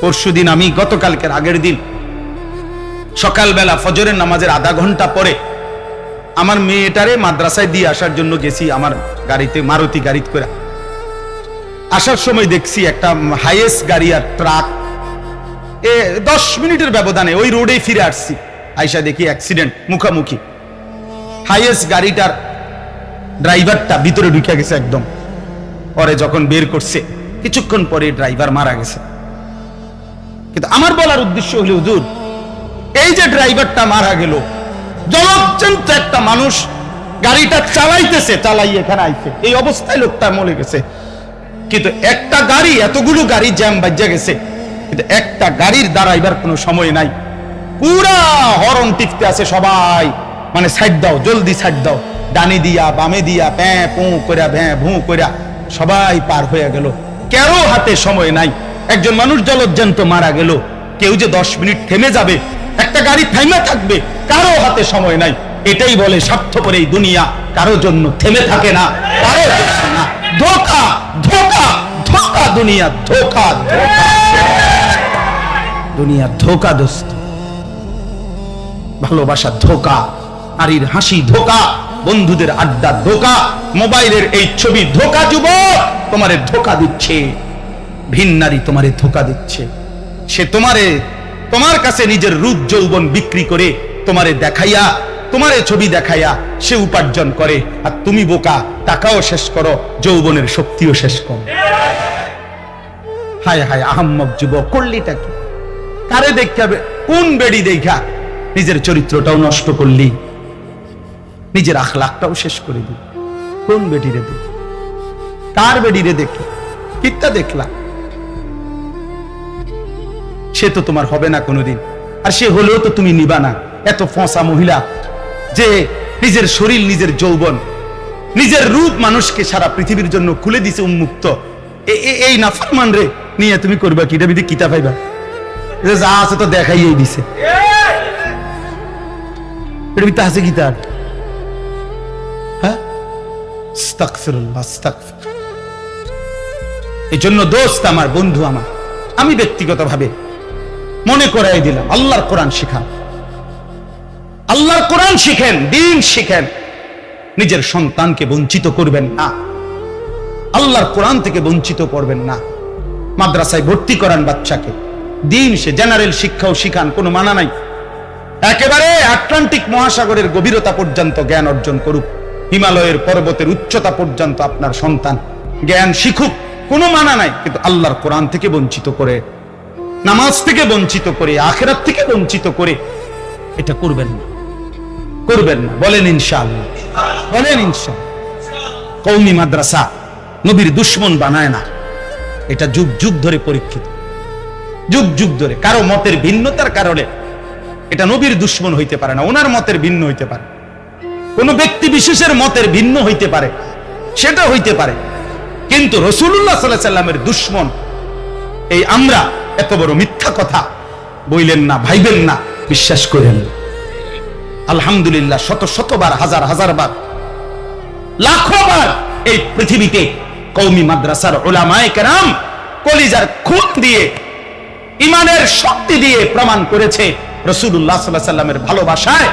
পরশুদিন আমি গতকালকের আগের দিন সকালবেলা ফজরের নামাজের আধা ঘন্টা পরে আমার মেয়েটারে মাদ্রাসায় দিয়ে আসার জন্য গেছি আমার গাড়িতে, মারুতি গাড়িতে করে। আসার সময় দেখছি একটা হাইয়েস্ট গাড়ি আর ট্রাক 10 মিনিটের ব্যবধানে ওই রোডেই ফিরে আসছি। আইসা দেখি অ্যাক্সিডেন্ট, মুখামুখি। হাইয়েস্ট গাড়িটার ড্রাইভারটা ভিতরে ঢুকে গেছে একদম। পরে যখন বের করছে কিছুক্ষণ পরে ড্রাইভার মারা গেছে। কিন্তু আমার বলার উদ্দেশ্য হলো, হুজুর, এই যে ড্রাইভারটা মারা গেল, জলজ্জন্ত একটা মানুষ গাড়িটা চালাইতেছে, চালাই এখানে আইছে, এই অবস্থায় লোকটা মরে গেছে। কিন্তু একটা গাড়ি, এতগুলো গাড়ি জ্যাম বাজে গেছে, কিন্তু একটা গাড়ির দাঁড়াইবার কোনো সময় নাই। পুরা হর্ন টিপতে আছে সবাই, মানে সাইড দাও, জলদি সাইড দাও, ডানে দিয়া বামে দিয়া প্যাঁ পু কইরা ভ্যাঁ ভু কইরা সবাই পার হয়ে গেল। কারো হাতে সময় নাই। একজন মানুষ জলজ্জন্ত মারা গেল, কেউ যে 10 মিনিট থেমে যাবে, একটা গাড়ি থেমে থাকবে, কারো হাতে সময় নাই। এটাই বলে স্বার্থপর এই দুনিয়া, কারো জন্য থেমে থাকে না, কারো জন্য না। ধোঁকা ধোঁকা ধোঁকা, দুনিয়া ধোঁকা ধোঁকা, দুনিয়া ধোঁকা দোস্ত। ভালোবাসা ধোঁকা, নারীর হাসি ধোঁকা, বন্ধুদের আড্ডা ধোঁকা, মোবাইলের এই ছবি ধোঁকা। যুবক, তোমারে ধোঁকা দিচ্ছে, ভিন নারী তোমারে ধোঁকা দিচ্ছে। সে তোমার কাছে নিজের রূপ যৌবন বিক্রি করে তোমারে দেখাইয়া, তোমারে ছবি দেখাইয়া সে উপার্জন করে, আর তুমি বোকা, টাকাও শেষ করো, যৌবনের শক্তিও শেষ করো। হায় হায় আহম্মক যুবক, করলিটা কি? কারে দেখাবে? কোন বেড়ি দেখা নিজের চরিত্রটাও নষ্ট করলি, নিজের আখলাকটাও শেষ করে দিল। কোন বেটিরে দেখ, কার বেড়িরে দেখে কিত্তা দেখলা? সে তো তোমার হবে না কোনোদিন, আর সে হলেও তো তুমি নিবা না। এত ফসা মহিলা যে নিজের শরীর, নিজের যৌবন, নিজের রূপ মানুষকে সারা পৃথিবীর জন্য খুলে দিছে উন্মুক্ত। এই নাফরমান রে নিয়ে তুমি করবা কি? এটা বিধি কিতা পাইবা? যা আছে তো দেখাইই দিছে। এটা বিধি আছে কি তার? হ্যাঁ, আস্তাগফিরুল্লাহ, আস্তাগফির। এই জন্য দোস্ত আমার, বন্ধু আমার, আমি ব্যক্তিগতভাবে মনে করাই দিলাম, আল্লাহর কোরআন শিখান, আল্লাহর কোরআন শিখেন, দিন শিখেন। নিজের সন্তানকে বঞ্চিত করবেন না, আল্লাহর কোরআন থেকে বঞ্চিত করবেন না। মাদ্রাসায় ভর্তি করান বাচ্চাকে, দিন সে জেনারেল শিক্ষাও শিখান, কোনো মানা নাই। একেবারে আটলান্টিক মহাসাগরের গভীরতা পর্যন্ত জ্ঞান অর্জন করুক, হিমালয়ের পর্বতের উচ্চতা পর্যন্ত আপনার সন্তান জ্ঞান শিখুক, কোনো মানা নাই। কিন্তু আল্লাহর কোরআন থেকে বঞ্চিত করে, নামাজ থেকে বঞ্চিত করে, আখিরাত থেকে বঞ্চিত করে এটা করবেন না, করবেন না। বলেন ইনশাআল্লাহ, বলেন ইনশাআল্লাহ। কওমি মাদ্রাসা নবীর দুশমন বানায় না, এটা যুগ যুগ ধরে পরীক্ষিত, যুগ যুগ ধরে। কারো মতের ভিন্নতার কারণে এটা নবীর দুশমন হইতে পারে না। ওনার মতের ভিন্ন হইতে পারে, কোন ব্যক্তি বিশেষের মতের ভিন্ন হইতে পারে, সেটা হইতে পারে, কিন্তু রাসূলুল্লাহ সাল্লাল্লাহু আলাইহি ওয়াসাল্লামের দুশমন এই আমরা এত বড় মিথ্যা কথা বইলেন না, ভাইবেন না, বিশ্বাস করেন। আলহামদুলিল্লাহ, শত শতবার, হাজার হাজার বার, লাখো বার এই পৃথিবীতে কওমি মাদ্রাসার উলামায়ে কেরাম কলিজার খুন দিয়ে, ইমানের শক্তি দিয়ে প্রমাণ করেছে রাসূলুল্লাহ সাল্লাল্লাহু আলাইহি ওয়াসাল্লামের ভালোবাসায়।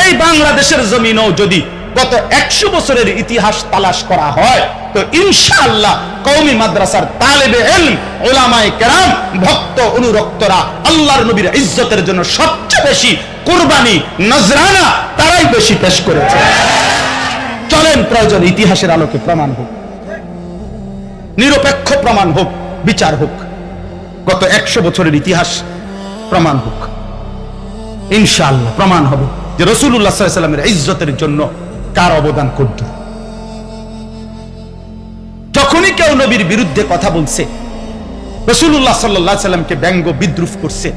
এই বাংলাদেশের জমিনও যদি গত 100 বছরের ইতিহাস তালাশ করা হয়, তো ইনশাআল্লাহ কওমি মাদ্রাসার তালেবে ইলম, উলামায়ে কেরাম, ভক্ত অনুরক্তরা আল্লাহর নবীর ইজ্জতের জন্য সবচেয়ে বেশি কুরবানি, নজরানা তারাই বেশি পেশ করেছে। চলেন, প্রয়োজন ইতিহাসের আলোকে প্রমাণ হোক, নিরপেক্ষ প্রমাণ হোক, বিচার হোক, গত 100 বছরের ইতিহাস প্রমাণ হোক। ইনশাআল্লাহ প্রমাণ হবে যে রাসূলুল্লাহ সাল্লাল্লাহু আলাইহি ওয়াসাল্লামের ইজ্জতের জন্য কার অবদান করত। যখনই কেউ নবীর বিরুদ্ধে কথা বলছে, রাসূলুল্লাহ সাল্লাল্লাহু আলাইহি ওয়াসাল্লামকে ব্যঙ্গ বিদ্রুপ করছে,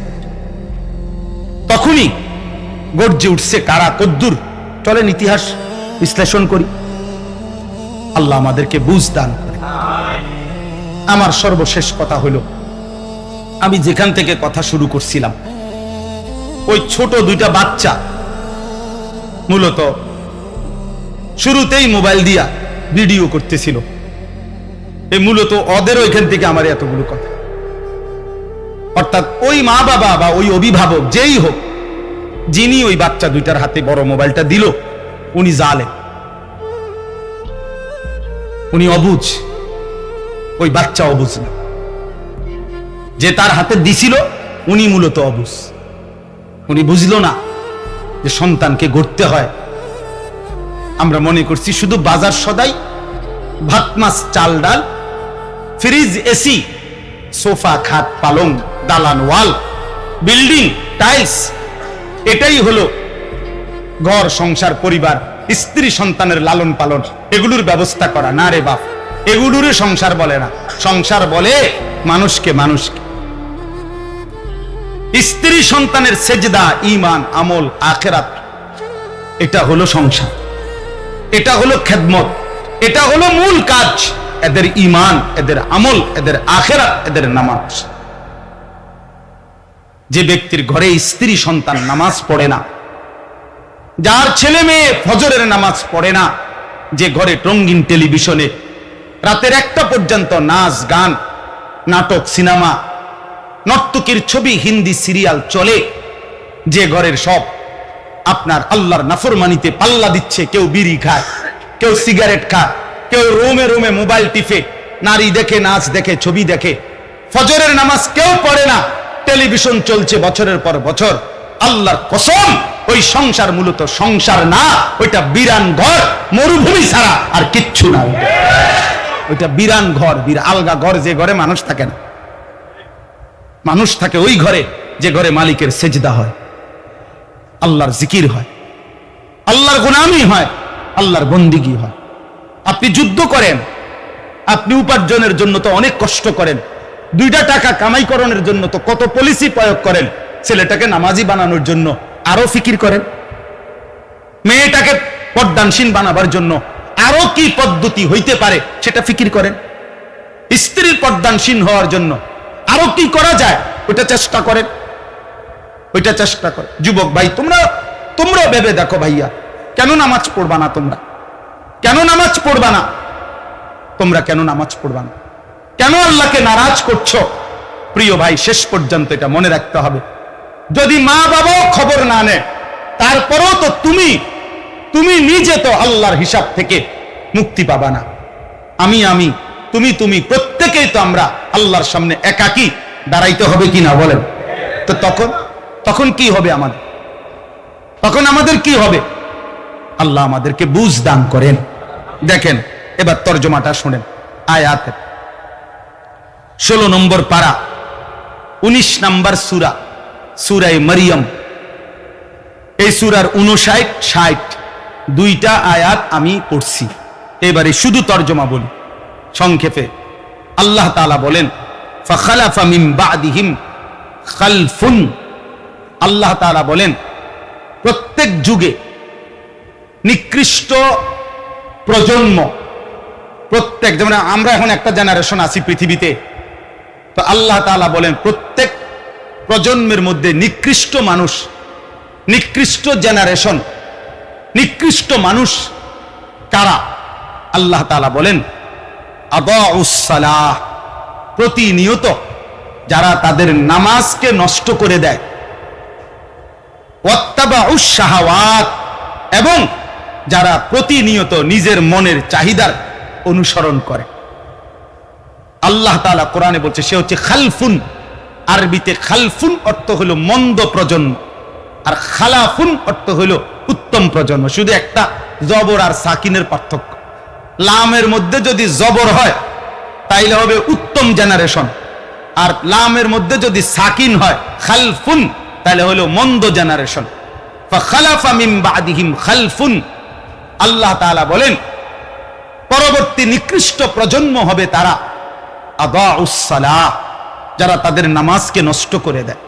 তখনই গর্জে উঠছে কারা কদ্দুর। চলেন ইতিহাস বিশ্লেষণ করি, আল্লাহ আমাদেরকে বুঝ দান করে। আমার সর্বশেষ কথা হলো, আমি যেখান থেকে কথা শুরু করছিলাম, ওই ছোট দুইটা বাচ্চা মূলত শুরুতেই মোবাইল দিয়া ভিডিও করতেছিল। এই মূলত ওদের ওইখান থেকে আমার এতগুলো কথা। অর্থাৎ ওই মা বাবা বা ওই অভিভাবক যেই হোক, যিনি ওই বাচ্চা দুইটার হাতে বড় মোবাইলটা দিল, উনি জালেম, উনি অবুঝ। ওই বাচ্চা অবুঝ না, যে তার হাতে দিছিল উনি মূলত অবুঝ। উনি বুঝলো না যে সন্তানকে গড়তে হয়। আমরা মনে করছি শুধু বাজার সদাই, ভাত মাছ চাল ডাল, ফ্রিজ এসি, সোফা খাট পালং, দালান ওয়াল, বিল্ডিং টাইলস, এটাই হলো ঘর সংসার পরিবার, স্ত্রী সন্তানের লালন পালন, এগুলোর ব্যবস্থা করা। না রে বাপ, এগুলোরে সংসার বলে না। সংসার বলে মানুষকে মানুষকে। স্ত্রী সন্তানের সেজদা, ঈমান, আমল, আখিরাত, এটা হলো সংসার, এটা হলো খেদমত, এটা হলো মূল কাজ। এদের ঈমান, এদের আমল, এদের আখিরাত, এদের নামাজ। যে ব্যক্তির ঘরে স্ত্রী সন্তান নামাজ পড়ে না, যার ছেলে মেয়ে ফজরের নামাজ পড়ে না, যে ঘরে রঙিন টেলিভিশনে রাতের 1টা পর্যন্ত নাচ গান, নাটক, সিনেমা, নর্তকীর ছবি, হিন্দি সিরিয়াল চলে, যে ঘরের সব আপনার আল্লাহর নাফরমানিতে পাল্লা দিচ্ছে, কেউ বিড়ি খায়, কেউ সিগারেট খায়, কেউ রুমে রুমে মোবাইল টিপে, নারী দেখে, নাচ দেখে, ছবি দেখে, ফজরের নামাজ কেউ পড়ে না, টেলিভিশন চলছে বছরের পর বছর। আল্লাহর কসম, ওই সংসার মূলত সংসার না, ওইটা বিরান ঘর, মরুভূমি ছাড়া আর কিচ্ছু না। ওইটা বিরান ঘর, আলগা ঘর, যে ঘরে মানুষ থাকে না। মানুষ থাকে ওই ঘরে যে ঘরে মালিকের সেজদা হয়, আল্লাহর জিকির হয়, আল্লাহর গোলামি হয়, আল্লাহর বন্দিগি হয়। আপনি যুদ্ধ করেন, আপনি উপার্জনের জন্য তো অনেক কষ্ট করেন, 2টা টাকা কামাইকরণের জন্য তো কত পলিসি প্রয়োগ করেন, ছেলেটাকে নামাজি বানানোর জন্য আরো ফিকির করেন, মেয়েটাকে পর্দানসীন বানাবার জন্য আরো কি পদ্ধতি হইতে পারে সেটা ফিকির করেন, স্ত্রীর পর্দানসীন হওয়ার জন্য আরো কি করা যায় ওইটা চেষ্টা করেন, ওইটা চেষ্টা করে। যুবক ভাই, তোমরা ভেবে দেখো ভাইয়া, কেন নামাজ পড়বা না? তোমরা কেন নামাজ পড়বা না? তোমরা কেন নামাজ পড়বা না? কেন আল্লাহকে নারাজ করছো? প্রিয় ভাই, শেষ পর্যন্ত এটা মনে রাখতে হবে, যদি মা বাবাও খবর না নেয়, তারপরেও তো তুমি নিজে তো আল্লাহর হিসাব থেকে মুক্তি পাবা না। আমি তুমি প্রত্যেকেই তো আমরা আল্লাহর সামনে একাকী দাঁড়াইতে হবে কি না বলেন? তো তখন কি হবে আমাদের? তখন আমাদের কি হবে? আল্লাহ আমাদেরকে বুঝ দান করেন। দেখেন এবার তরজমাটা শুনেন। আয়াত 16 নম্বর পারা, 19 নম্বর সূরা, সূরায়ে মরিয়ম। এই সূরার 59, 60 2টা আয়াত আমি পড়ছি। এবারে শুধু তরজমা বলি সংক্ষেপে। আল্লাহ তাআলা বলেন, ফাখালাফা মিন বাদিহিম খালফুন। আল্লাহ তাআলা বলেন, প্রত্যেক যুগে নিকৃষ্ট প্রজন্ম, প্রত্যেক, যেমন আমরা এখন একটা জেনারেশন আছি পৃথিবীতে, তো আল্লাহ তাআলা বলেন প্রত্যেক প্রজন্মের মধ্যে নিকৃষ্ট মানুষ, নিকৃষ্ট জেনারেশন, নিকৃষ্ট মানুষ কারা? আল্লাহ তাআলা বলেন, আদাউস সালাহ, প্রতিনিয়ত যারা তাদের নামাজকে নষ্ট করে দেয়, ওয়াত্তাবাউস শাহাওয়াত, এবং যারা প্রতিনিয়ত নিজের মনের চাহিদার অনুসরণ করে। আল্লাহ তাআলা কোরআনে বলছে সে হচ্ছে খালফুন। আরবিতে খালফুন অর্থ হলো মন্দ প্রজন্ম, আর খালাফুন অর্থ হলো উত্তম প্রজন্ম। শুধু একটা জবর আর সাকিনের পার্থক্য। লামের মধ্যে যদি জবর হয় তাইলে হবে উত্তম জেনারেশন, আর লামের মধ্যে যদি সাকিন হয় খালফুন তাহলে হলো মন্দ জেনারেশন। ফাখালাফা মিন বাদিহিম খালফুন। আল্লাহ তাআলা বলেন পরবর্তী নিকৃষ্ট প্রজন্ম হবে তারা আদাউস সালাহ, যারা তাদের নামাজকে নষ্ট করে দেয়।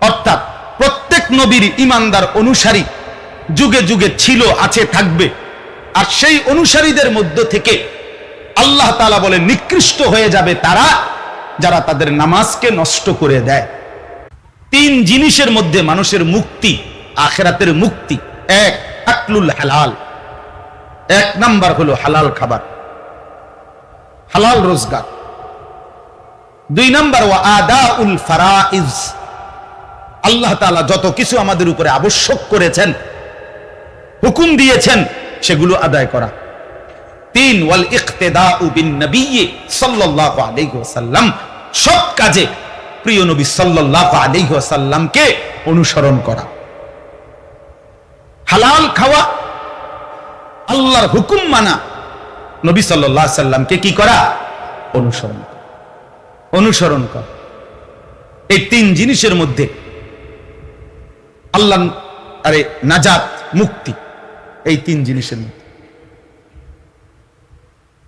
অর্থাৎ প্রত্যেক নবীর ঈমানদার অনুসারী যুগে যুগে ছিল, আছে, থাকবে। আর সেই অনুসারীদের মধ্য থেকে আল্লাহ তাআলা বলেন নিকৃষ্ট হয়ে যাবে তারা যারা তাদের নামাজকে নষ্ট করে দেয়। 3 জিনিসের মধ্যে মানুষের মুক্তি, আখিরাতের মুক্তি। 1, আকলুল হালাল। 1 নাম্বার হলো হালাল খাবার, হালাল রোজগার। 2 নম্বর ওয়া আদাউল ফারাইজ, আল্লাহ তাআলা যত কিছু আমাদের উপরে আবশ্যক করেছেন, হুকুম দিয়েছেন, সেগুলো আদায় করা। 3 ওয়াল ইক্তিদাউ বিন নবী সাল্লাল্লাহু আলাইহি ওয়াসাল্লাম, সব কাজে প্রিয় নবী সাল্লাল্লাহু আলাইহি ওয়াসাল্লামকে অনুসরণ করা। হালাল খাওয়া, আল্লাহর হুকুম মানা, নবী সাল্লাল্লাহু আলাইহি ওয়াসাল্লামকে কি করা? অনুসরণ করা। এই 3 জিনিসের মধ্যে আল্লাহ নাজাত, মুক্তি, এই 3 জিনিসের মধ্যে।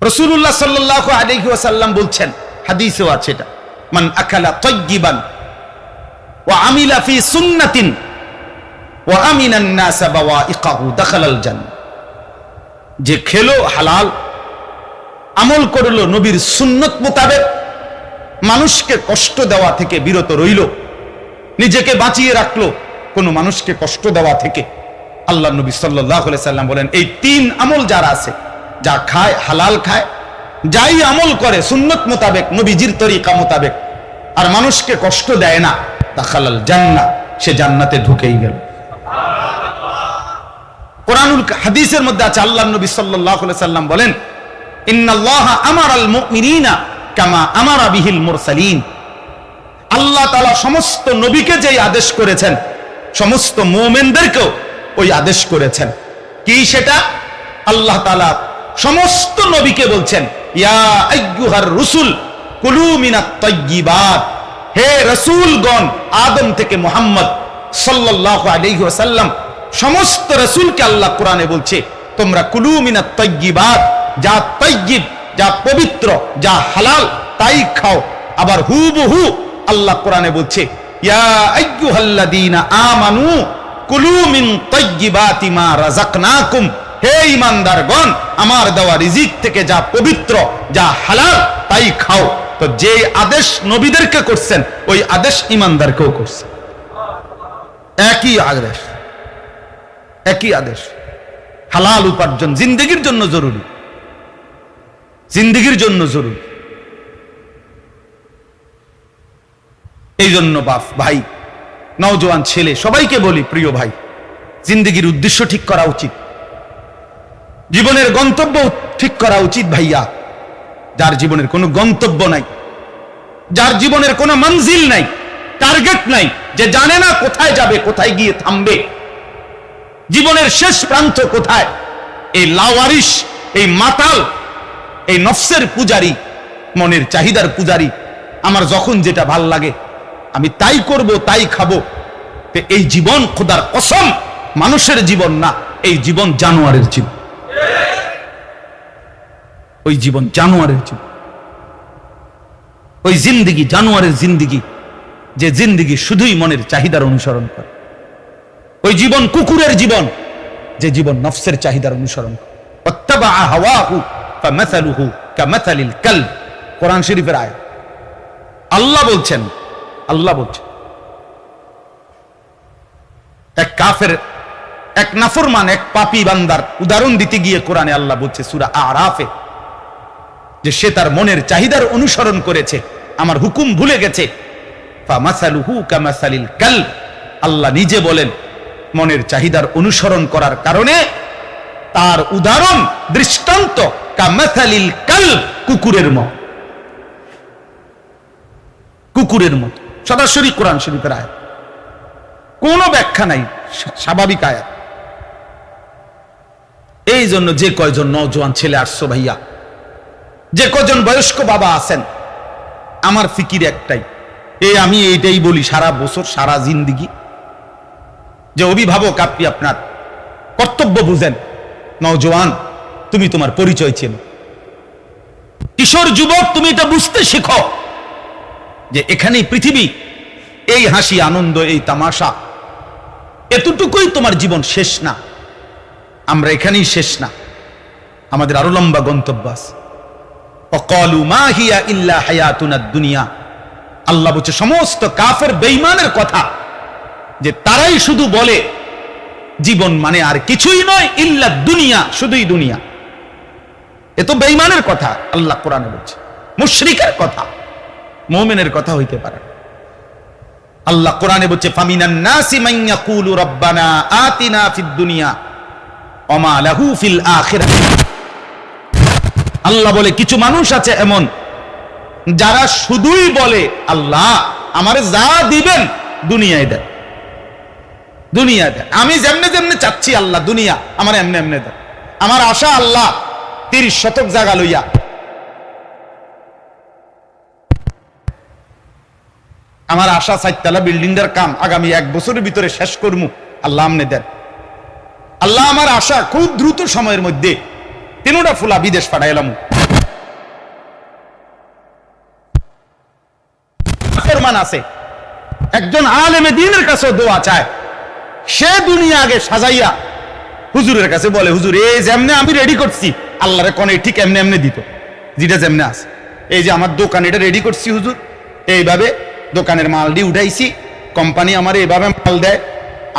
রাসূলুল্লাহ সাল্লাল্লাহু আলাইহি ওয়াসাল্লাম বলছেন, হাদিসেও আছে এটা, মান আকালা তাইয়িবান ওয়া আমিলা ফি সুন্নাতিন ওয়া আমিনান নাস বাওয়াইকাহু দাখালাল জান্নাহ। যে খেলো হালাল, আমল করলো নবীর সুন্নত মোতাবেক, মানুষকে কষ্ট দেওয়া থেকে বিরত রইল, নিজেকে বাঁচিয়ে রাখলো কোন মানুষকে কষ্ট দেওয়া থেকে। আল্লাহ নবী সাল্লাল্লাহু আলাইহি সাল্লাম বলেন, এই 3 আমল যারা আছে, যা খায় হালাল খায়, যাই আমল করে সুন্নত মোতাবেক, নবীজির তরিকা মোতাবেক, আর মানুষকে কষ্ট দেয় না, দাখালাল জান্নাহ, সে জান্নাতে ঢুকেই গেল। কোরআনুল হাদিসের মধ্যে আছে, আল্লাহ নবী সাল্লাল্লাহু আলাইহি সাল্লাম বলেন, ইন্নাল্লাহা আমারাল মুমিনিনা কামা আমারা বিহিল মুরসালিন। আল্লাহ তাআলা সমস্ত নবীকে যেই আদেশ করেছেন, সমস্ত মুমিনদেরকেও ওই আদেশ করেছেন। কি সেটা? আল্লাহ তাআলা সমস্ত নবীকে বলছেন, ইয়া আইয়ুহার রুসুল কুলু মিনাত তাইয়্যিবাত, হে রাসূলগণ, আদম থেকে মুহাম্মদ সাল্লাল্লাহু আলাইহি ওয়াসাল্লাম, সমস্ত রাসূলকে আল্লাহ কোরআনে বলছে, তোমরা কুলু মিনাত তাইয়্যিবাত, যা তাইয়্যিব, যা পবিত্র, যা হালাল, তাই খাও। আবার হুবহু আল্লাহ কোরআনে বলছে, ইয়া আইয়ুহাল্লাযীনা আমানু কুলু মিন তাইয়্যিবাতি মা রাযাকনাকুম, হে ঈমানদারগণ, আমার দেওয়া রিজিক থেকে যা পবিত্র, যা হালাল, তাই খাও। তো যে আদেশ নবীদেরকে করছেন, ওই আদেশ ঈমানদারকেও করছেন। একই আদেশ, একই আদেশ। হালাল উপার্জন জিন্দেগীর জন্য জরুরি, জিন্দেগীর জন্য জরুরি। এই জন্য বাপ, ভাই, নওজোয়ান ছেলে, সবাইকে বলি, প্রিয় ভাই, জিন্দেগীর উদ্দেশ্য ঠিক করা উচিত, জীবনের গন্তব্য ঠিক করা উচিত। ভাইয়া, যার জীবনের কোনো গন্তব্য নাই, যার জীবনের কোনো মঞ্জিল নাই, টার্গেট নাই, যে জানে না কোথায় যাবে, কোথায় গিয়ে থামবে, জীবনের শেষ প্রান্ত কোথায়, এই লাওয়ারিশ, এই মাতাল, এই নফসের পূজারি, মনের চাহিদার পূজারি, আমার যখন যেটা ভাল লাগে আমি তাই করব, তাই খাবো, এই জীবন খোদার কসম মানুষের জীবন না, এই জীবন জানোয়ারের জীবন। ওই জীবন জানোয়ারের জীবন, ওই জিন্দিগি জানোয়ারের জিন্দিগি, যে জিন্দিগি শুধুই মনের চাহিদার অনুসরণ করে। ওই জীবন কুকুরের জীবন, যে জীবন নফসের চাহিদার অনুসরণ করে। ওয়াত্তাবা হাওয়াহু ফামাসালুহু কামাসালিল কালব, কোরআন শরীফের আয়াত। আল্লাহ বলছেন, আল্লাহ বলছেন, এক কাফের, এক নাফরমান, এক পাপী বান্দার উদাহরণ দিতে গিয়ে কোরআনে আল্লাহ বলছে সূরা আরাফে, যে সে তার মনের চাহিদার অনুসরণ করেছে, আমার হুকুম ভুলে গেছে। ফামাসালুহু কামাসালিল কালব, আল্লাহ নিজে বলেন, মনের চাহিদার অনুসরণ করার কারণে তার উদাহরণ, দৃষ্টান্ত, কামাসালিল কালব, কুকুরের মতো, কুকুরের মতো। সরাসরি কোরআন শরীফের আয়াত, কোনো ব্যাখ্যা নাই, স্বাভাবিক আয়াত। এই জন্য যে কয়জন নওজোয়ান ছেলে আসছো ভাইয়া, যে কয়জন বয়স্ক বাবা আছেন, আমার ফিকির একটাই, আমি এইটাই বলি সারা বছর, সারা জিন্দিগি, যে অভিভাবক আপনি আপনার কর্তব্য বুঝেন। নওজোয়ান, তুমি তোমার পরিচয় চেনো। কিশোর যুবক, তুমি এটা বুঝতে শিখো যে এখানেই পৃথিবী, এই হাসি, আনন্দ, এই তামাশা, এতটুকুই তোমার জীবন, শেষ না। আমরা এখানেই শেষ না, আমাদের আরো লম্বা গন্তব্য আছে। ওয়াকালু মা হিয়া ইল্লা হায়াতুনাদ দুনিয়া, আল্লাহ বলছে সমস্ত কাফের বেঈমানের কথা, যে তারাই শুধু বলে জীবন মানে আর কিছুই নয়, ইল্লা দুনিয়া, শুধুই দুনিয়া। এ তো বেঈমানের কথা, আল্লাহ কোরআনে বলছে, মুশরিকের কথা, মুমিনের কথা হইতে পারে। আল্লাহ কোরআনে বলছে ফামিনান নাসি মান ইয়াকুলু রাব্বানা আতিনা ফিদ দুনিয়া ওয়া মা লাহু ফিল আখিরাহ। আল্লাহ বলে কিছু মানুষ আছে এমন যারা শুধুই বলে আল্লাহ আমারে যা দিবেন দুনিয়ায় দেন, দুনিয়ায় দেন, আমি যেমনে যেমনে চাচ্ছি আল্লাহ দুনিয়া আমার এমনে এমনে দেন, আমার আশা আল্লাহ 30 শতক জায়গা লইয়া, আমার আশা 4 তলা বিল্ডিংটার কাম আগামী 1 বছরের ভিতরে শেষ করমু, আল্লাহ আমনে দেন। আল্লাহ আমার আশা খুব দ্রুত সময়ের মধ্যে 3টা ফুলা বিদেশ পাঠাইলাম। ফরমান আছে একজন আলেমে দ্বীনের কাছে দোয়া চায়, সে দুনিয়া আগে সাজাইয়া হুজুরের কাছে বলে হুজুর এই যেমনে আমি রেডি করছি আল্লাহরে কোনে ঠিক এমনি এমনি দিত, যেটা যেমনে আছে। এই যে আমার দোকান এটা রেডি করছি হুজুর, এইভাবে দোকানের মাল দিয়ে উঠাইছি, কোম্পানি আমার এইভাবে মাল দেয়,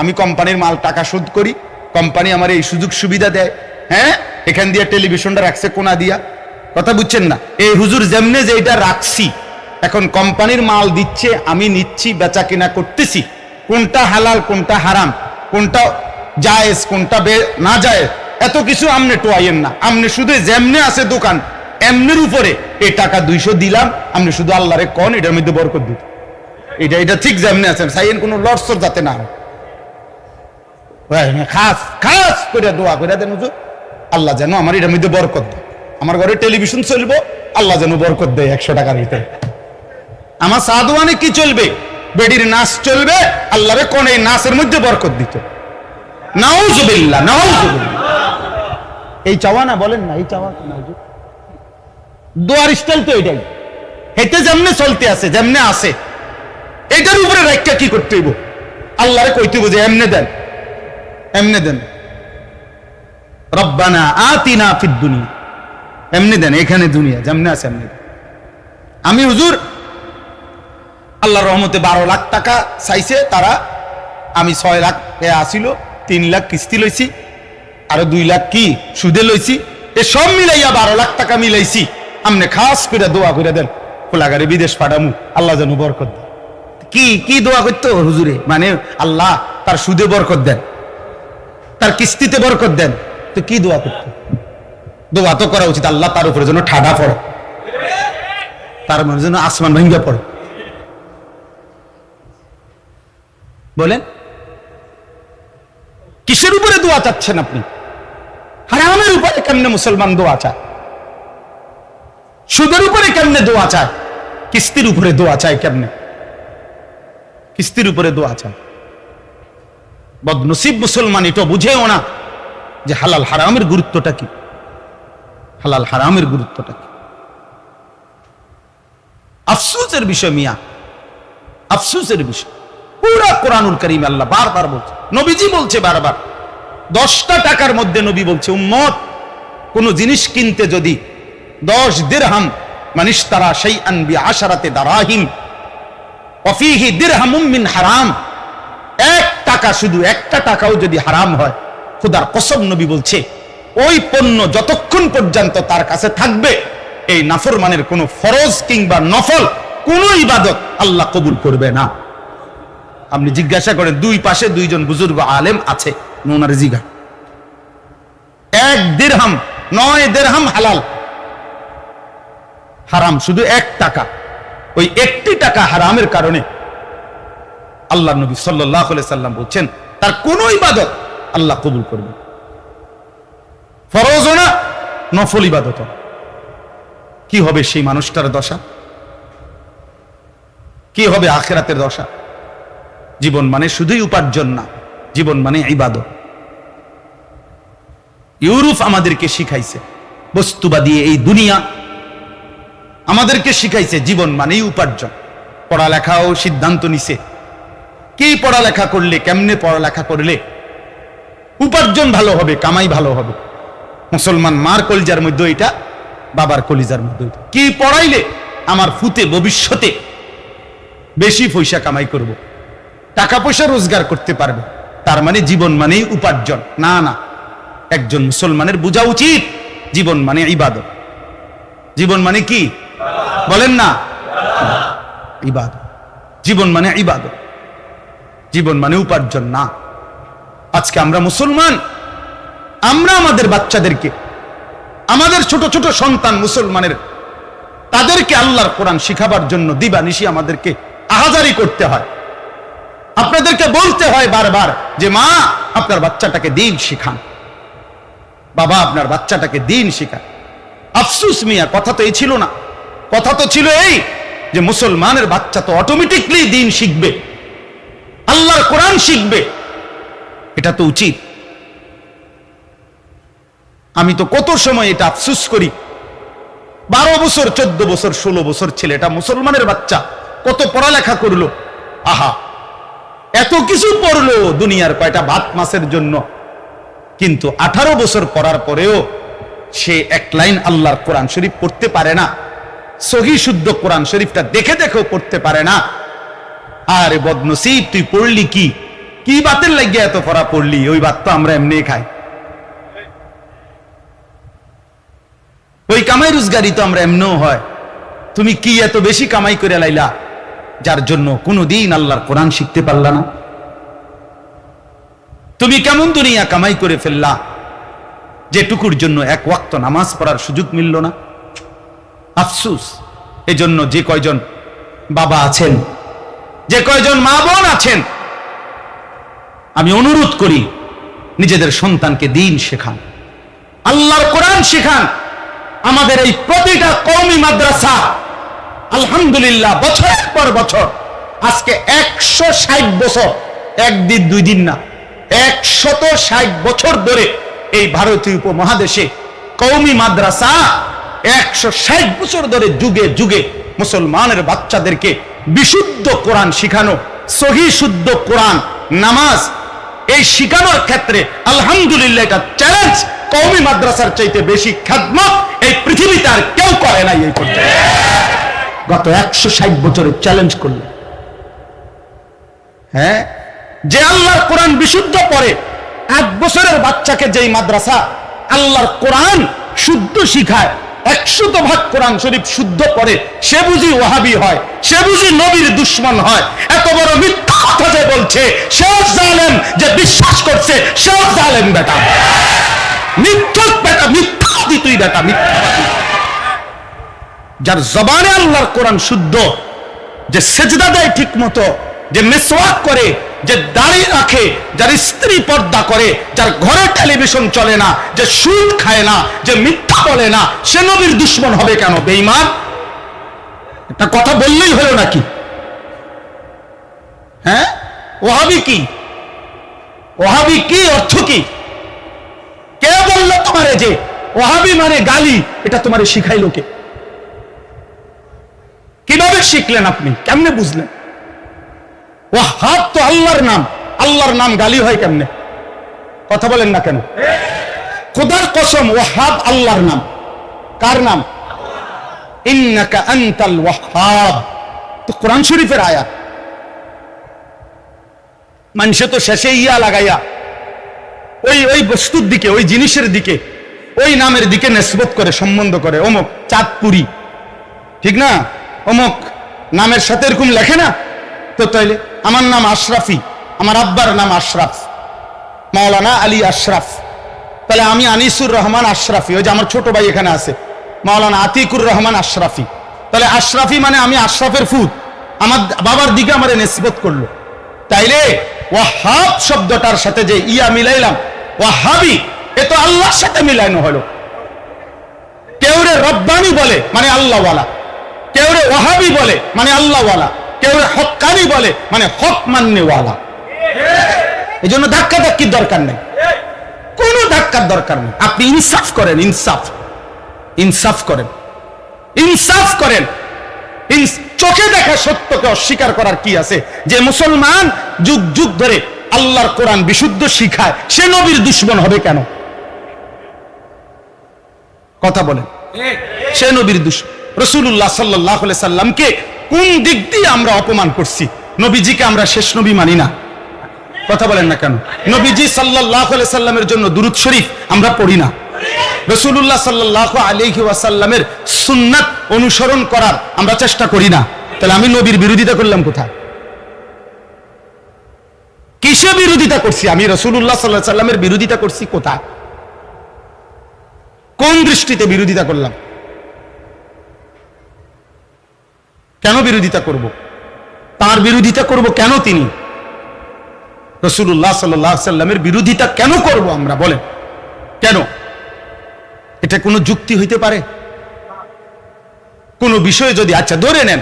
আমি কোম্পানির মাল টাকা শোধ করি, কোম্পানি আমার এই সুযোগ সুবিধা দেয়, হ্যাঁ এখান দিয়ে টেলিভিশনটা রাখছে কোনা দিয়া, কথা বুঝছেন না? এই হুজুর যেমনে যে এটা রাখছি, এখন কোম্পানির মাল দিচ্ছে, আমি নিচ্ছি, বেচা কিনা করতেছি, কোনটা হালাল কোনটা হারাম, কোনটা জায়েজ কোনটা না জায়েজ, এত কিছু আমনে টোয়াইয়েন না। আমনে শুধু যেমনে আছে দোকান এমনের উপরে এই টাকা 200 দিলাম, আপনি শুধু আল্লাহরে কোন এটার মধ্যে বরকত দিত, এটা এটা ঠিক যেমনে আছেন সাইয়েন কোনো লড়সর যাতে না হয়। খাস খাস করে দোয়া করে দেন হুজুর আল্লাহ যেন আমার এটার মধ্যে বরকত দেয়, আমার ঘরে টেলিভিশন চলবো আল্লাহ যেন বরকত দেয় 100 টাকার ভিতরে, আমার সাদওয়ানে কি চলবে, বেডির নাচ চলবে, আল্লাহরে কোন এই নাচের মধ্যে বরকত দিত। নাউজুবিল্লাহ নাউজুবিল্লাহ। এই চাওয়া না বলেন না, এই চাওয়া না হুজুর, দোয়ার স্টাইল তো এটাই, হেতে যেমনে চলতে আছে যেমনে আছে এটার উপরে রাখা কি করতে হইব, আল্লাহরে কইতে হইব যে এমনে দেন এমনে দেন, রব্বানা আতিনা ফিদ দুনিয়া, এমনে দেন, এখানে দুনিয়া যেমনে আছে এমনে দেন। আমি হুজুর আল্লাহর রহমতে 12 লাখ টাকা চাইছে তারা, আমি 6 লাখ আসিল, 3 লাখ কিস্তি লইছি, আরো 2 লাখ কি সুদে লইছি, এ সব মিলাইয়া 12 লাখ টাকা মিলাইছি। আমনে খাস করে দোয়া করে দেন খোলাগারে বিদেশ পাঠামু, আল্লাহ যেন বরকত দেন। কি কি দোয়া করতো হুজুরে, মানে আল্লাহ তার সুদে বরকত দেন, তার কিস্তিতে বরকত দেন, তো কি দোয়া করতো? দোয়া তো করা উচিত আল্লাহ তার উপরে যেন ঠাডা পড়ে, তার মনে যেন আসমান ভেঙ্গে পড়ে। বলেন কিসের উপরে দোয়া চাচ্ছেন আপনি? হারামের উপরে কেমনে মুসলমান দোয়া চায়, সুদের উপরে কেমনে দোয়া চায়, কিস্তির উপরে দোয়া চায় কেমনে, কিস্তির উপরে দোয়া চায়। বদনসিব মুসলমান এটা বুঝেও না যে হালাল হারামের গুরুত্বটা কি, হালাল হারামের গুরুত্বটা কি। আফসোসের বিষয় মিয়া, আফসোসের বিষয়। পুরা কোরআনুল কারীমে আল্লাহ বারবার বলছে, নবীজি বলছে বারবার, 10টা টাকার মধ্যে নবী বলছে উম্মত কোন জিনিস কিনতে যদি 10 দিরহাম মানিশতারা শাইআন বিআশারাতি দারাহিম ওয়া ফীহি দিরহামুম মিন হারাম, 1 টাকা শুধু 1টা টাকাও যদি হারাম হয়, খোদার কসম নবী বলছে ওই পণ্য যতক্ষণ পর্যন্ত তার কাছে থাকবে এই নাফরমানের কোন ফরজ কিংবা নফল কোন ইবাদত আল্লাহ কবুল করবে না। আপনি জিজ্ঞাসা করেন, 2 পাশে 2 জন বুজুর্গ আলেম আছে, ওনার জিগা 1 দিরহাম 9 দিরহাম হালাল, হারাম শুধু 1 টাকা, ওই 1টি টাকা হারামের কারণে আল্লাহ নবী সাল্লাল্লাহু আলাইহি সাল্লাম বলছেন তার কোন ইবাদত আল্লাহ কবুল করবে, ফরজ না নফল ইবাদত। কি হবে সেই মানুষটার দশা, কি হবে আখিরাতের দশা? জীবন মানে শুধুই উপার্জন না, জীবন মানে ইবাদত। ইউরোপ আমাদেরকে শিখাইছে, বস্তুবাদী এই দুনিয়া আমাদেরকে শিখাইছে জীবন মানেই উপার্জন। পড়ালেখাও সিদ্ধান্ত নিছে কি পড়ালেখা করলে, কেমনে পড়ালেখা করলে উপার্জন ভালো হবে, কামাই ভালো হবে। মুসলমান মার কলিজার মধ্যে এটা, বাবার কলিজার মধ্যে এটা, কি পড়াইলে আমার ফুতে ভবিষ্যতে বেশি পয়সা কামাই করব, টাকা পয়সা রোজগার করতে পারবে, তার মানে জীবন মানেই উপার্জন। না না, একজন মুসলমানের বোঝা উচিত জীবন মানে ইবাদত। জীবন মানে কি বলেন না? ইবাদত। জীবন মানে ইবাদত, জীবন মানে উপার্জন না। আজকে আমরা মুসলমান, আমরা আমাদের বাচ্চাদেরকে, আমাদের ছোট ছোট সন্তান মুসলমানের, তাদেরকে আল্লাহর কোরআন শিখাবার জন্য দিবানিশি আমাদেরকে আহাজারি করতে হয়। আপনাদেরকে বলতে হয় বারবার যে মা আপনার বাচ্চাটাকে দিন শিখান, বাবা আপনার বাচ্চাটাকে দিন শিখান। আফসুস মিয়া, কথা তো এই ছিল না, কথা তো ছিল এই যে মুসলমানের বাচ্চা তো অটোমেটিকলি দিন শিখবে, আল্লাহর কোরআন শিখবে, এটা তো উচিত। আমি তো কত সময় এটা আফসুস করি, 12 বছর 14 বছর 16 বছর ছেলেটা মুসলমানের বাচ্চা কত পড়ালেখা করলো, আহা এত কিছু পড়লো দুনিয়ার কয়টা ভাত মাছের জন্য, কিন্তু 18 বছর পড়ার পরেও সে এক লাইন আল্লাহর কোরআন শরীফ পড়তে পারে না, সহি শুদ্ধ কোরআন শরীফটা দেখে দেখেও পড়তে পারে না। আরে বদনসিব, তুই পড়লি কি, কি বাতের লাগিয়ে এত পড়া পড়লি? ওই বাত তো আমরা এমনি খাই, ওই কামাই রোজগারি তো আমরা এমনও হয়। তুমি কি এত বেশি কামাই করে লাইলা যার জন্য কোনদিন আল্লাহর কোরআন শিখতে পারলা না? তুমি কেমন দুনিয়া কামাই করে ফেললা যেটুকুর জন্য এক ওয়াক্ত নামাজ পড়ার সুযোগ মিলল না? আফসুস। এজন্য যে কয়জন বাবা আছেন, যে কয়জন মা বোন আছেন, আমি অনুরোধ করি নিজেদের সন্তানকে দিন শেখান, আল্লাহর কোরআন শেখান। আমাদের এই প্রতিটা কওমি মাদ্রাসা আলহামদুলিল্লাহ বছরের পর বছর, আজকে 160 বছর, একদিন দুই দিন না, 160 বছর ধরে এই ভারতীয় উপমহাদেশে কওমি মাদ্রাসা 160 বছর ধরে যুগে যুগে মুসলমানের বাচ্চাদেরকে বিশুদ্ধ কোরআন শিখানো, সহি শুদ্ধ কোরআন, নামাজ এই শিখানোর ক্ষেত্রে আলহামদুলিল্লাহ এটা চ্যালেঞ্জ। কওমি মাদ্রাসার চাইতে বেশি খেদমত এই পৃথিবীতে আর কেউ করে নাই এই পর্যন্ত। গত 160 বছরে চ্যালেঞ্জ করলেন। হ্যাঁ, যে আল্লাহর কোরআন বিশুদ্ধ পড়ে, 8 বছরের বাচ্চাকে যেই মাদ্রাসা আল্লাহর কোরআন শুদ্ধ শিখায়, 100% কোরআন শরীফ শুদ্ধ পড়ে, সে বুঝি ওয়াহাবি হয়, সে বুঝি নবীর দুশ্মন হয়? এত বড় মিথ্যা কথা যে বলছে, সেও জালেম, যে বিশ্বাস করছে সেও জালেম বেটা, মিথ্যক বেটা, মিথ্যাবাদী তুই বেটা, মিথ্যাবাদী। যার জবানে আল্লাহর কোরআন শুদ্ধ, যে সেজদা দেয় ঠিক মতো, যে মিসওয়াক করে, যে দাড়ি রাখে, যার স্ত্রী পর্দা করে, যার ঘরে টেলিভিশন চলে না, যে সুদ খায় না, যে মিথ্যা বলে না, সে নবীর দুশ্মন হবে কেন? বেঈমান। একটা কথা বললেই হলো নাকি? হ্যাঁ, ওয়াহাবি কি? ওয়াহাবি কি অর্থ কি? কে বললো তোমারে যে ওয়াহাবি মানে গালি? এটা তোমারে শিখাইলো কে? কিভাবে শিখলেন আপনি? কেমনে বুঝলেন? ওয়াহাব তো আল্লাহর নাম, আল্লাহর নাম গালি হয় কেমনে? কথা বলেন না কেন? খোদার কসম, ওয়াহাব আল্লাহর নাম। কার নাম? ইন্নাকা আনতাল ওয়াহাব, তো কোরআন শরীফের আয়াত। মানুষে তো শেষে ইয়া লাগাইয়া ওই বস্তুর দিকে, ওই জিনিসের দিকে, ওই নামের দিকে নিসবত করে, সম্বন্ধ করে। অমুক চাঁদপুরি, ঠিক না? অমুক নামের সাথে এরকম লেখে না তো? তাইলে আমার নাম আশরাফি, আমার আব্বার নাম আশরাফ, মাওলানা আলী আশরাফ, তাহলে আমি আনিসুর রহমান আশরাফি। ওই যে আমার ছোট ভাই এখানে আছে, মাওলানা আতিকুর রহমান আশরাফি। তাহলে আশরাফি মানে আমি আশরাফের ফুত, আমার বাবার দিকে আমার নিসবত করলো। তাইলে ওয়াহাব শব্দটার সাথে যে ইয়া মিলাইলাম, ওয়াহাবি, এ তো আল্লাহর সাথে মিলানো হলো। কেউ রে রব্বানি বলে মানে আল্লাহওয়ালা, কেউ রে ওয়াহাবি বলে মানে আল্লাহওয়ালা, কেউ রে হক্কানি বলে মানে হক মান্যওয়ালা। এই জন্য ধাক্কা ধাক্কির দরকার নেই, কোনো ধাক্কার দরকার নেই। আপনি ইনসাফ করেন, ইনসাফ, ইনসাফ করেন, ইনসাফ করেন। চোখে দেখা সত্যকে অস্বীকার করার কি আছে? যে মুসলমান যুগ যুগ ধরে আল্লাহর কোরআন বিশুদ্ধ শিখায়, সে নবীর দুশ্মন হবে কেন? কথা বলেন, সে নবীর দুশ্মন। রাসূলুল্লাহ সাল্লাল্লাহু আলাইহি সাল্লামকে কোন দিক দিয়ে আমরা অপমান করছি? নবীজিকে আমরা শেষ নবী মানি না। কথা বলেন না কেন? নবীজি সাল্লাল্লাহু আলাইহি সাল্লামের জন্য দুরূদ শরীফ আমরা পড়ি না। রাসূলুল্লাহ সাল্লাল্লাহু আলাইহি ওয়াসাল্লামের সুন্নাত অনুসরণ করার আমরা চেষ্টা করি না। তাহলে আমি নবীর বিরোধিতা করলাম কোথায়? কিসে বিরোধিতা করছি? আমি রাসূলুল্লাহ সাল্লাল্লাহু আলাইহি সাল্লামের বিরোধিতা করছি কোথায়? কোন দৃষ্টিতে বিরোধিতা করলাম? কেন বিরোধিতা করব? তার বিরোধিতা করব কেন? তিনি রাসূলুল্লাহ সাল্লাল্লাহু আলাইহি সাল্লামের বিরোধিতা কেন করব আমরা? বলেন কেন? এটা কোনো যুক্তি হইতে পারে? কোন বিষয়ে যদি, আচ্ছা ধরে নেন,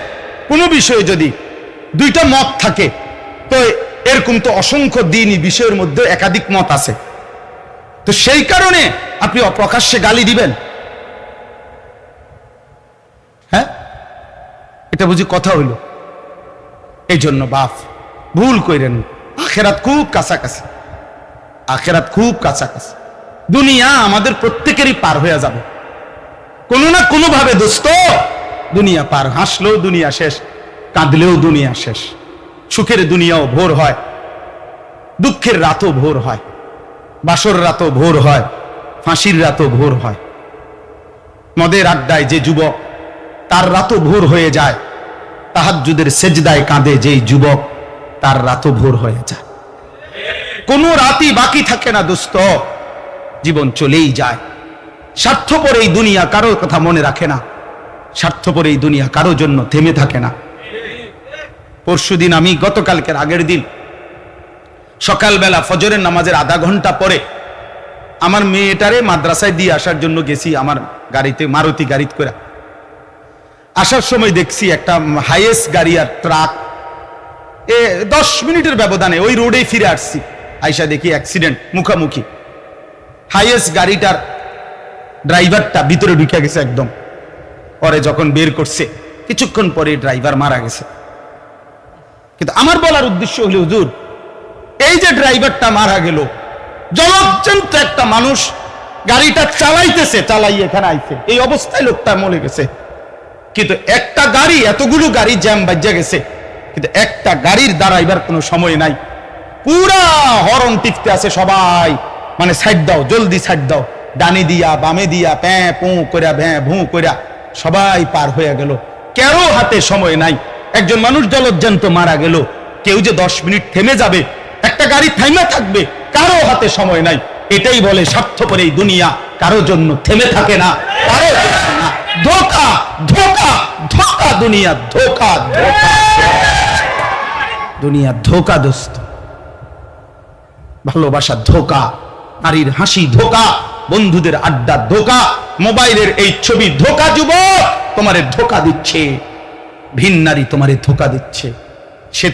কোন বিষয়ে যদি দুইটা মত থাকে, তো এরকম তো অসংখ্য দিনই বিষয়ের মধ্যে একাধিক মত আছে, তো সেই কারণে আপনি অপ্রকাশ্যে গালি দিবেন? হ্যাঁ, এটা বুঝি কথা হইল? এই জন্য বাপ ভুল কইরেন, আখেরাত খুব কাছাকাছি, আখেরাত খুব কাছাকাছি। দুনিয়া আমাদের প্রত্যেকেরই পার হয়ে যাবে কোনো না কোনো ভাবে। দোস্ত, দুনিয়া পার, হাসলেও দুনিয়া শেষ, কাঁদলেও দুনিয়া শেষ। সুখের দুনিয়াও ভোর হয়, দুঃখের রাতও ভোর হয়, বাসর রাতও ভোর হয়, ফাঁসির রাতও ভোর হয়। মদের আড্ডায় যে যুবক, তার রাতও ভোর হয়ে যায়। তাহাজ্জুদের সেজদায় কাঁদে যেই যুবক, তার রাতও ভোর হয়ে যায়। কোনো রাতই বাকি থাকে না দোস্ত, জীবন চলেই যায়। স্বার্থপর এই দুনিয়া কারোর কথা মনে রাখে না, স্বার্থপর এই দুনিয়া কারোর জন্য থেমে থাকে না। পরশুদিন, আমি গতকালকের আগের দিন সকালবেলা ফজরের নামাজের আধা ঘন্টা পরে আমার মেয়েটারে মাদ্রাসায় দিয়ে আসার জন্য গেছি আমার গাড়িতে, মারুতি গাড়িতে করে। আসার সময় দেখছি একটা হাইয়েস্ট গাড়ি আর ট্রাক, 10 মিনিটের ব্যবধানে ওই রোডেই ফিরে আসছি, আইসা দেখি অ্যাক্সিডেন্ট, মুখামুখি। হাইয়েস্ট গাড়িটার ড্রাইভারটা ভিতরে ঢুকে গেছে একদম। পরে যখন বের করছে, কিছুক্ষণ পরে ড্রাইভার মারা গেছে। কিন্তু আমার বলার উদ্দেশ্য হলো, হুজুর, এই যে ড্রাইভারটা মারা গেল, জলজ্জন্ত একটা মানুষ গাড়িটা চালাইতেছে, চালাই এখানে আইছে, এই অবস্থায় লোকটা মরে গেছে। কিন্তু একটা গাড়ি, এতগুলো গাড়ি জ্যাম বাজ্যা গেছে, কিন্তু একটা গাড়ির দাঁড়াইবার কোনো সময় নাই। পুরা হরন টিপতে আছে সবাই, মানে সাইড দাও, জলদি সাইড দাও, ডানি দিয়া বামে দিয়া, প্যাঁ পু কইরা ভ্যাঁ ভু কইরা সবাই পার হয়ে গেল। কারো হাতে সময় নাই। একজন মানুষ জলজ্জান্ত মারা গেল, কেউ যে 10 মিনিট থেমে যাবে, একটা গাড়ি থাইমা থাকবে, কারো হাতে সময় নাই। এটাই বলে স্বার্থপর এই দুনিয়া কারো জন্য থেমে থাকে না, কারো জন্য না। ধোঁকা, ধোঁকা, ধোঁকা, দুনিয়া ধোঁকা, ধোঁকা, দুনিয়া ধোঁকা দোস্ত। ভালোবাসা ধোঁকা, নারীর হাসি ধোঁকা, বন্ধুদের আড্ডা ধোঁকা, মোবাইলের এই ছবি ধোঁকা। যুবক, তোমারে ধোঁকা দিচ্ছে, ভিন নারী তোমারে ধোঁকা দিচ্ছে। সে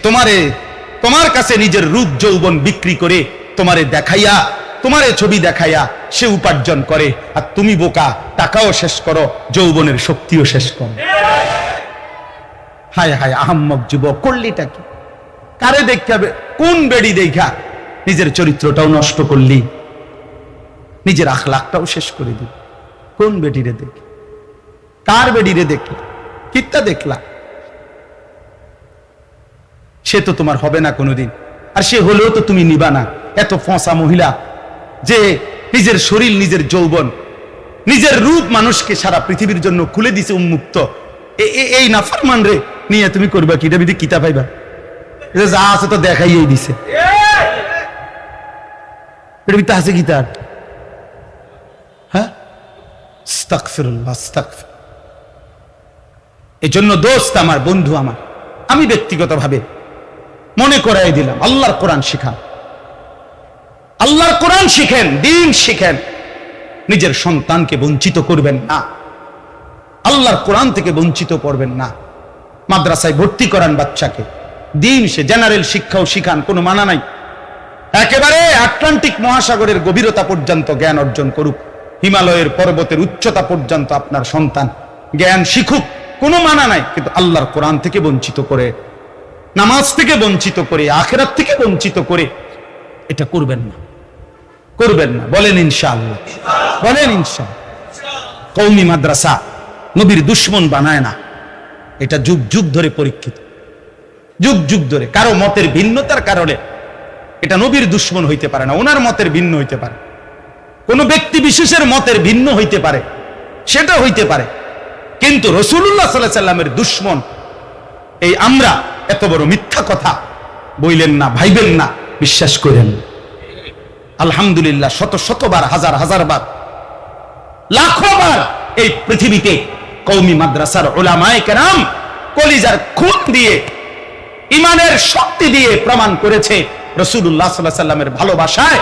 তোমার কাছে নিজের রূপ যৌবন বিক্রি করে তোমারে দেখাইয়া, তোমারে ছবি দেখাইয়া সে উপার্জন করে, আর তুমি বোকা, টাকাও শেষ করো, যৌবনের শক্তিও শেষ করো। হায় হায় আহাম্মক যুবক, করলিটা কি? কারে দেখাবে? কোন বেড়ি দেখা নিজের চরিত্রটাও নষ্ট করলি, নিজের আখলাকটাও শেষ করে দিল। কোন বেডিরে দেখি? কার বেডিরে দেখলা? কিত্তা দেখলা? সে তো তোমার হবে না কোনোদিন, আর সে হলেও তো তুমি নিবা না। এত ফসা মহিলা যে নিজের শরীর, নিজের যৌবন, নিজের রূপ মানুষকে সারা পৃথিবীর জন্য খুলে দিছে উন্মুক্ত, এই নাফরমান রে নিয়ে তুমি করবা কি? এটা বিধি কিতা পাইবা? এটা যা আছে তো দেখাইয়েই দিছে। এটা বিধি আছে গীতার? হ্যাঁ, আস্তাগফিরুল্লাহ, আস্তাগফির। এই জন্য দোস্ত আমার, বন্ধু আমার, আমি ব্যক্তিগতভাবে মনে করাই দিলাম, আল্লাহর কোরআন শিখান, আল্লাহর কোরআন শিখেন, দ্বীন শিখেন। নিজের সন্তানকে বঞ্চিত করবেন না, আল্লাহর কোরআন থেকে বঞ্চিত করবেন না। মাদ্রাসায় ভর্তি করান বাচ্চাকে, দ্বীন, সে জেনারেল শিক্ষাও শিখান, কোনো মানা নাই। একেবারে আটলান্টিক মহাসাগরের গভীরতা পর্যন্ত জ্ঞান অর্জন করুক, হিমালয়ের পর্বতের উচ্চতা পর্যন্ত আপনার সন্তান জ্ঞান শিখুক, কোনো মানা নাই। কিন্তু আল্লাহর কোরআন থেকে বঞ্চিত করে, নামাজ থেকে বঞ্চিত করে, আখিরাত থেকে বঞ্চিত করে এটা করবেন না, করবেন না। বলেন ইনশাআল্লাহ, বলেন ইনশাআল্লাহ। কওমি মাদ্রাসা নবীর দুশমন বানায় না, এটা যুগ যুগ ধরে পরীক্ষিত, যুগ যুগ ধরে। কারো মতের ভিন্নতার কারণে এটা নবীর দুশমন হইতে পারে না। ওনার মতের ভিন্ন হইতে পারে, কোন ব্যক্তি বিশেষের মতের ভিন্ন হইতে পারে, সেটা হইতে পারে, কিন্তু রাসূলুল্লাহ সাল্লাল্লাহু আলাইহি সাল্লামের দুশমন এই আমরা এত বড় মিথ্যা কথা বইলেন না, ভাইবেন না, বিশ্বাস করেন। আলহামদুলিল্লাহ শত শতবার, হাজার হাজার বার, লাখো বার এই পৃথিবীতে কওমি মাদ্রাসার উলামায়ে কেরাম কলিজার খুন দিয়ে, ইমানের শক্তি দিয়ে প্রমাণ করেছে রাসূলুল্লাহ সাল্লাল্লাহু আলাইহি সাল্লামের ভালোবাসায়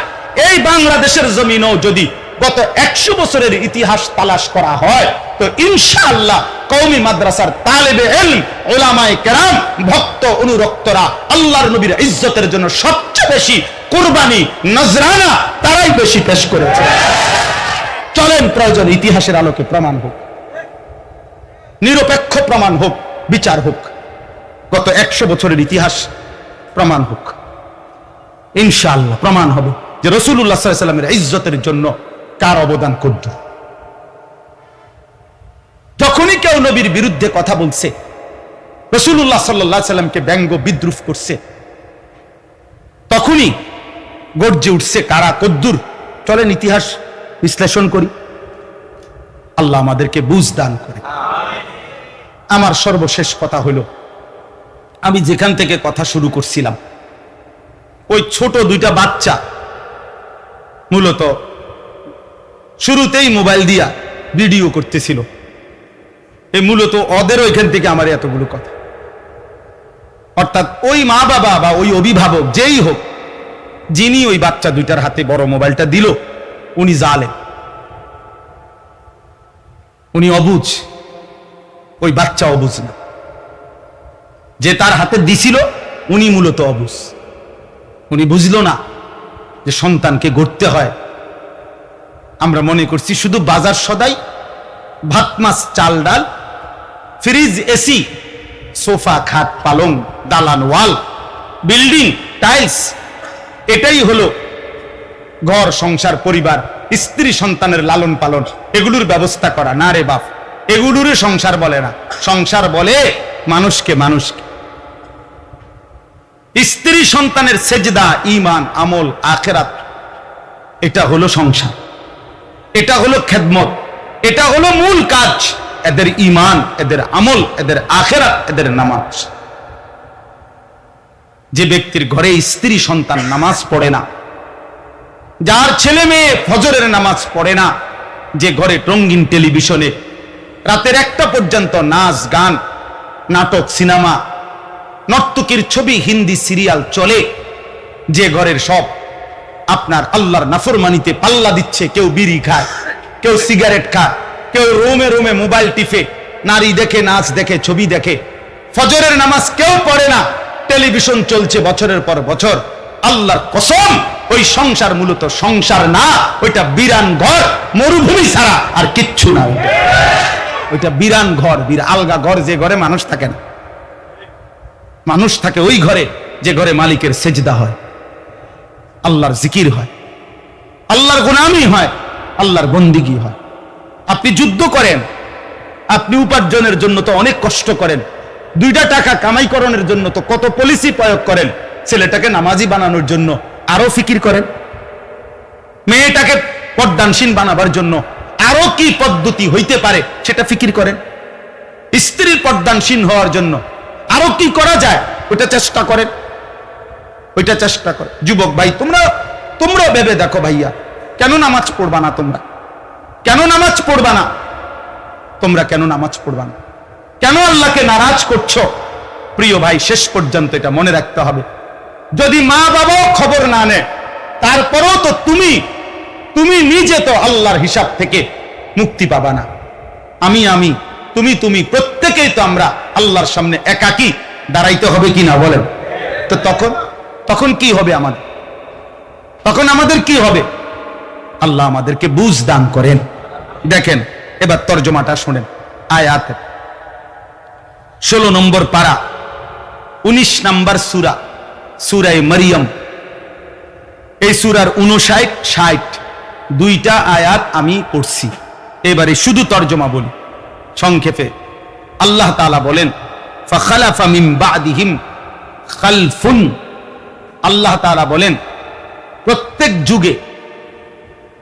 এই বাংলাদেশের জমিনও যদি গত 100 বছরের ইতিহাস তালাশ করা হয় তো ইনশাআল্লাহ কওমি মাদ্রাসার তালেবে ইলম, উলামায়ে কেরাম, ভক্ত অনুরক্তরা আল্লাহর নবীর ইজ্জতের জন্য সবচেয়ে বেশি কুরবানি, নজরানা তারাই বেশি পেশ করেছে। চলেন প্রয়োজন ইতিহাসের আলোকে প্রমাণ হোক, নিরপেক্ষ প্রমাণ হোক, বিচার হোক, গত 100 বছরের ইতিহাস প্রমাণ হোক। ইনশাআল্লাহ প্রমাণ হবে যে রাসূলুল্লাহ সাল্লাল্লাহু আলাইহি সাল্লামের ইজ্জতের জন্য কার অবদান কত। যখনই কেউ নবীর বিরুদ্ধে কথা বলছে, রাসূলুল্লাহ সাল্লাল্লাহু আলাইহি সাল্লামকে ব্যঙ্গ বিদ্রুপ করছে, তখনই গর্জে উঠছে কারা কদ্দুর। চলেন ইতিহাস বিশ্লেষণ করি, আল্লাহ আমাদেরকে বুঝ দান করে। আমার সর্বশেষ কথা হলো, আমি যেখান থেকে কথা শুরু করছিলাম, ওই ছোট দুইটা বাচ্চা মূলত শুরুতেই মোবাইল দিয়া ভিডিও করতেছিল। এই মূলত ওদেরও এখান থেকে আমার এতগুলো কথা। অর্থাৎ ওই মা বাবা বা ওই অভিভাবক যেই হোক, যিনি ওই বাচ্চা দুইটার হাতে বড় মোবাইলটা দিল, উনি জালেম, উনি অবুঝ। ওই বাচ্চা অবুঝ না, যে তার হাতে দিছিল উনি মূলত অবুঝ। উনি বুঝলো না যে সন্তানকে গড়তে হয়। আমরা মনে করছি শুধু বাজার সদাই, ভাত মাছ চাল ডাল, ফ্রিজ, এসি, সোফা, খাট, পালং, দালান, ওয়াল, বিল্ডিং, টাইলস, এটাই হলো ঘর, সংসার, পরিবার, স্ত্রী সন্তানের লালন পালন, এগুলোর ব্যবস্থা করা। না রে বাপ, এগুলোর সংসার বলে না। সংসার বলে মানুষকে মানুষকে। স্ত্রী সন্তানের সেজদা, ঈমান, আমল, আখিরাত, এটা হলো সংসার, এটা হলো খেদমত, এটা হলো মূল কাজ। এদের ঈমান, এদের আমল, এদের আখিরাত, এদের নামাজ। যে ব্যক্তির ঘরে স্ত্রী সন্তান নামাজ পড়ে না, যার ছেলে মেয়ে ফজরের নামাজ পড়ে না, যে ঘরে রঙিন টেলিভিশনে রাতের 1টা পর্যন্ত নাচ, গান, নাটক, সিনেমা, নর্তকীর ছবি, হিন্দি সিরিয়াল চলে, যে ঘরের সব আপনার আল্লাহর নাফরমানিতে পাল্লা দিচ্ছে, কেউ বিড়ি খায়, কেউ সিগারেট খায়, কেউ রুমে রুমে মোবাইল টিপে, নারী দেখে, নাচ দেখে, ছবি দেখে, ফজরের নামাজ কেউ পড়ে না, টেলিভিশন চলছে বছরের পর বছর। আল্লাহর কসম, ওই সংসার মূলত সংসার না, ওইটা বিরান ঘর, মরুভূমি ছাড়া আর কিচ্ছু না। ওইটা বিরান ঘর, আলগা ঘর, যে ঘরে মানুষ থাকে না। মানুষ থাকে ওই ঘরে যে ঘরে মালিকের সেজদা হয়, আল্লাহর জিকির হয়, আল্লাহর গোলামি হয়, আল্লাহর বন্দিগি হয়। আপনি যুদ্ধ করেন, আপনি উপার্জনের জন্য তো অনেক কষ্ট করেন, 2টা টাকা কামাই করানোর জন্য তো কত পলিসি প্রয়োগ করেন, ছেলেটাকে নামাজি বানানোর জন্য আরো ফিকির করেন, মেয়েটাকে পর্দানসীন বানাবার জন্য আরো কি পদ্ধতি হইতে পারে সেটা ফিকির করেন, স্ত্রীর পর্দানসীন হওয়ার জন্য আরো কি করা যায় ওইটা চেষ্টা করেন, ওইটা চেষ্টা করে। যুবক ভাই, তোমরা ভেবে দেখো ভাইয়া, কেন নামাজ পড়বা না? তোমরা কেন নামাজ পড়বা না? তোমরা কেন নামাজ পড়বা না? কেন আল্লাহকে নারাজ করছো? প্রিয় ভাই, শেষ পর্যন্ত এটা মনে রাখতে হবে, যদি মা বাবাও খবর না নেয়, তারপরেও তো তুমি নিজে তো আল্লাহর হিসাব থেকে মুক্তি পাবা না। আমি, তুমি, প্রত্যেকেই তো আমরা আল্লাহর সামনে একাকী দাঁড়াইতে হবে কি না বলেন? তো তখন কি হবে আমাদের? তখন আমাদের কি হবে? আল্লাহ আমাদেরকে বুঝ দান করেন। দেখেন এবার তর্জমাটা শুনেন। আয়াত 16 নম্বর পারা, 19 নম্বর সূরা, সূরা মরিয়ম। এই সূরার 59, 60 2টা আয়াত আমি পড়ছি। এবারে শুধু তর্জমা বলি সংক্ষেপে। আল্লাহ তাআলা বলেন, ফাখালাফা মিন বাদিহিম খালফুন। আল্লাহ তাআলা বলেন, প্রত্যেক যুগে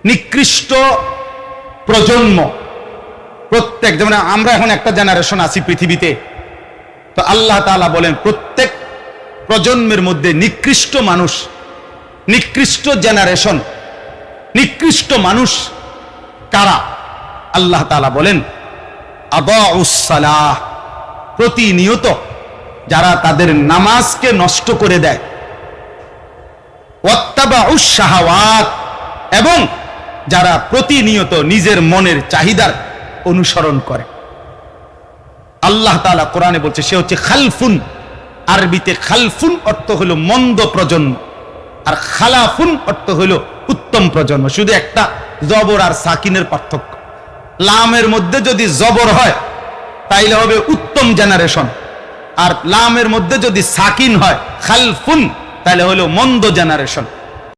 নিকৃষ্ট প্রজন্ম, প্রত্যেক, যেমন আমরা এখন একটা জেনারেশন আছি পৃথিবীতে, তো আল্লাহ তাআলা বলেন প্রত্যেক প্রজন্মের মধ্যে নিকৃষ্ট মানুষ, নিকৃষ্ট জেনারেশন, নিকৃষ্ট মানুষ কারা? আল্লাহ তাআলা বলেন আদাউস সালাহ, প্রতিনিয়ত যারা তাদের নামাজকে নষ্ট করে দেয়, ওয়াত্তাবাউস শাহাওয়াত, এবং যারা প্রতিনিয়ত নিজের মনের চাহিদার অনুসরণ করে। আল্লাহ তাআলা কোরআনে বলছে সে হচ্ছে খালফুন। আরবিতে খালফুন অর্থ হলো মন্দ প্রজন্ম, আর খালাফুন অর্থ হলো উত্তম প্রজন্ম। শুধু একটা জবর আর সাকিনের পার্থক্য। লামের মধ্যে যদি জবর হয় তাইলে হবে উত্তম জেনারেশন, আর লামের মধ্যে যদি সাকিন হয় খালফুন তাহলে হলো মন্দ জেনারেশন।